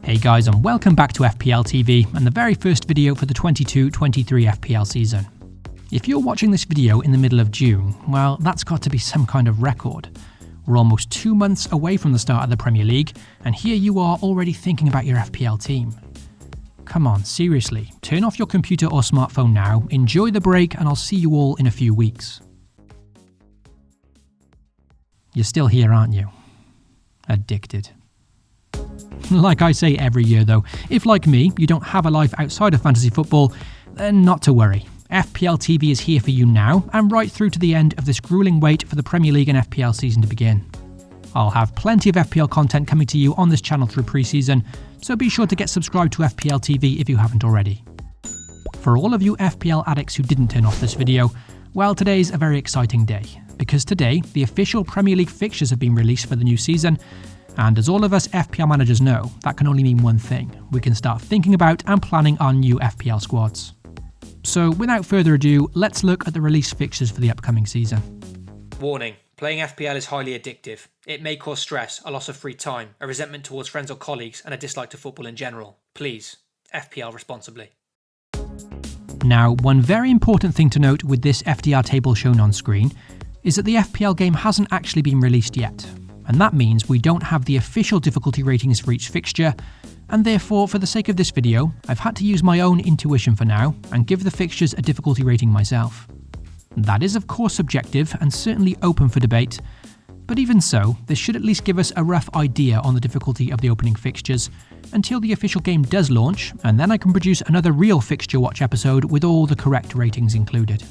Hey guys, and welcome back to FPL TV and the very first video for the 22-23 FPL season. If you're watching this video in the middle of June, well, that's got to be some kind of record. We're almost 2 months away from the start of the Premier League, and here you are already thinking about your FPL team. Come on, seriously, turn off your computer or smartphone now, enjoy the break, and I'll see you all in a few weeks. You're still here, aren't you? Addicted. Like I say every year though, if like me, you don't have a life outside of fantasy football, then not to worry. FPL TV is here for you now and right through to the end of this grueling wait for the Premier League and FPL season to begin. I'll have plenty of FPL content coming to you on this channel through pre-season, so be sure to get subscribed to FPL TV if you haven't already. For all of you FPL addicts who didn't turn off this video, well, today's a very exciting day, because today the official Premier League fixtures have been released for the new season. And as all of us FPL managers know, that can only mean one thing: we can start thinking about and planning our new FPL squads. So without further ado, let's look at the release fixtures for the upcoming season. Warning: playing FPL is highly addictive. It may cause stress, a loss of free time, a resentment towards friends or colleagues, and a dislike to football in general. Please, FPL responsibly. Now, one very important thing to note with this FDR table shown on screen is that the FPL game hasn't actually been released yet. And that means we don't have the official difficulty ratings for each fixture, and therefore, for the sake of this video, I've had to use my own intuition for now and give the fixtures a difficulty rating myself. That is of course subjective and certainly open for debate, but even so, this should at least give us a rough idea on the difficulty of the opening fixtures until the official game does launch, and then I can produce another real fixture watch episode with all the correct ratings included.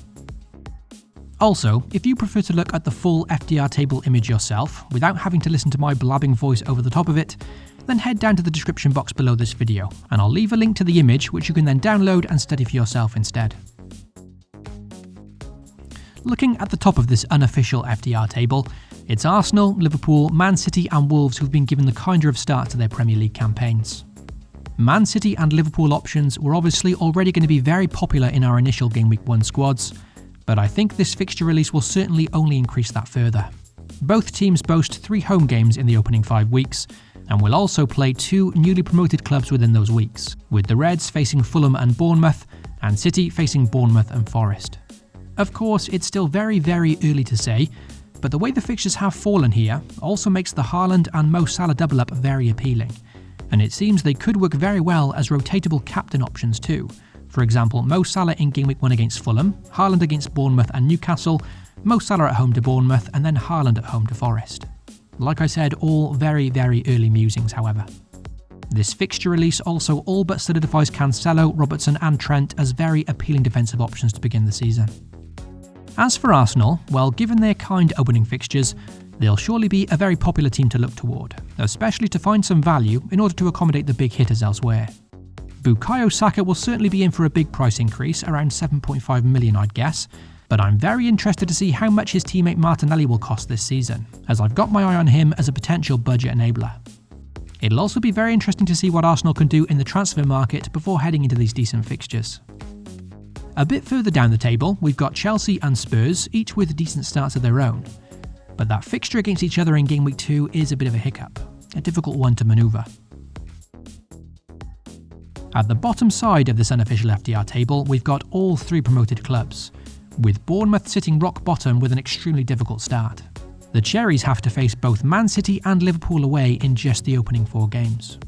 Also, if you prefer to look at the full FDR table image yourself, without having to listen to my blabbing voice over the top of it, then head down to the description box below this video, and I'll leave a link to the image which you can then download and study for yourself instead. Looking at the top of this unofficial FDR table, it's Arsenal, Liverpool, Man City and Wolves who've been given the kinder of start to their Premier League campaigns. Man City and Liverpool options were obviously already going to be very popular in our initial Game Week 1 squads, but I think this fixture release will certainly only increase that further. Both teams boast 3 home games in the opening 5 weeks, and will also play 2 newly promoted clubs within those weeks, with the Reds facing Fulham and Bournemouth, and City facing Bournemouth and Forest. Of course, it's still very early to say, but the way the fixtures have fallen here also makes the Haaland and Mo Salah double-up very appealing, and it seems they could work very well as rotatable captain options too. For example, Mo Salah in Game Week 1 against Fulham, Haaland against Bournemouth and Newcastle, Mo Salah at home to Bournemouth, and then Haaland at home to Forest. Like I said, all very early musings, however. This fixture release also all but solidifies Cancelo, Robertson and Trent as very appealing defensive options to begin the season. As for Arsenal, well, given their kind opening fixtures, they'll surely be a very popular team to look toward, especially to find some value in order to accommodate the big hitters elsewhere. Bukayo Saka will certainly be in for a big price increase, around 7.5 million I'd guess, but I'm very interested to see how much his teammate Martinelli will cost this season, as I've got my eye on him as a potential budget enabler. It'll also be very interesting to see what Arsenal can do in the transfer market before heading into these decent fixtures. A bit further down the table, we've got Chelsea and Spurs, each with decent starts of their own, but that fixture against each other in Game Week 2 is a bit of a hiccup, a difficult one to manoeuvre. At the bottom side of this unofficial FDR table, we've got all 3 promoted clubs, with Bournemouth sitting rock bottom with an extremely difficult start. The Cherries have to face both Man City and Liverpool away in just the opening 4 games.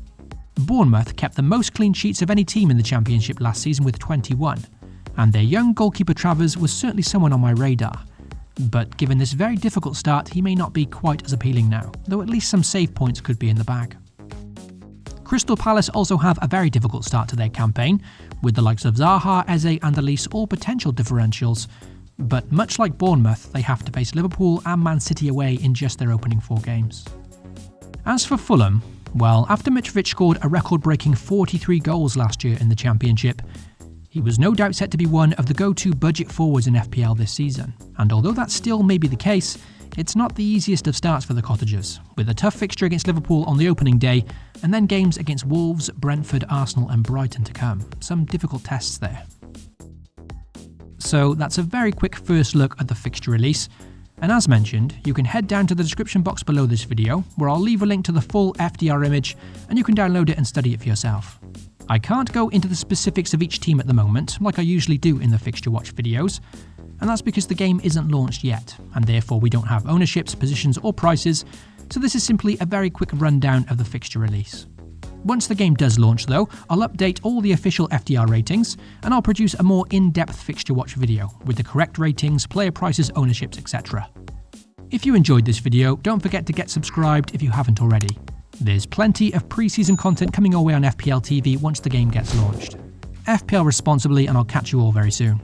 Bournemouth kept the most clean sheets of any team in the Championship last season with 21, and their young goalkeeper Travers was certainly someone on my radar. But given this very difficult start, he may not be quite as appealing now, though at least some save points could be in the bag. Crystal Palace also have a very difficult start to their campaign, with the likes of Zaha, Eze and Elise all potential differentials, but much like Bournemouth, they have to face Liverpool and Man City away in just their opening 4 games. As for Fulham, well, after Mitrovic scored a record-breaking 43 goals last year in the Championship, he was no doubt set to be one of the go-to budget forwards in FPL this season, and although that still may be the case, it's not the easiest of starts for the Cottagers, with a tough fixture against Liverpool on the opening day, and then games against Wolves, Brentford, Arsenal and Brighton to come. Some difficult tests there. So that's a very quick first look at the fixture release, And as mentioned, you can head down to the description box below this video, where I'll leave a link to the full FDR image, and you can download it and study it for yourself. I can't go into the specifics of each team at the moment, like I usually do in the Fixture Watch videos, and that's because the game isn't launched yet, and therefore we don't have ownerships, positions or prices, so this is simply a very quick rundown of the fixture release. Once the game does launch though, I'll update all the official FDR ratings, and I'll produce a more in-depth Fixture Watch video, with the correct ratings, player prices, ownerships, etc. If you enjoyed this video, don't forget to get subscribed if you haven't already. There's plenty of pre-season content coming your way on FPL TV once the game gets launched. FPL responsibly, and I'll catch you all very soon.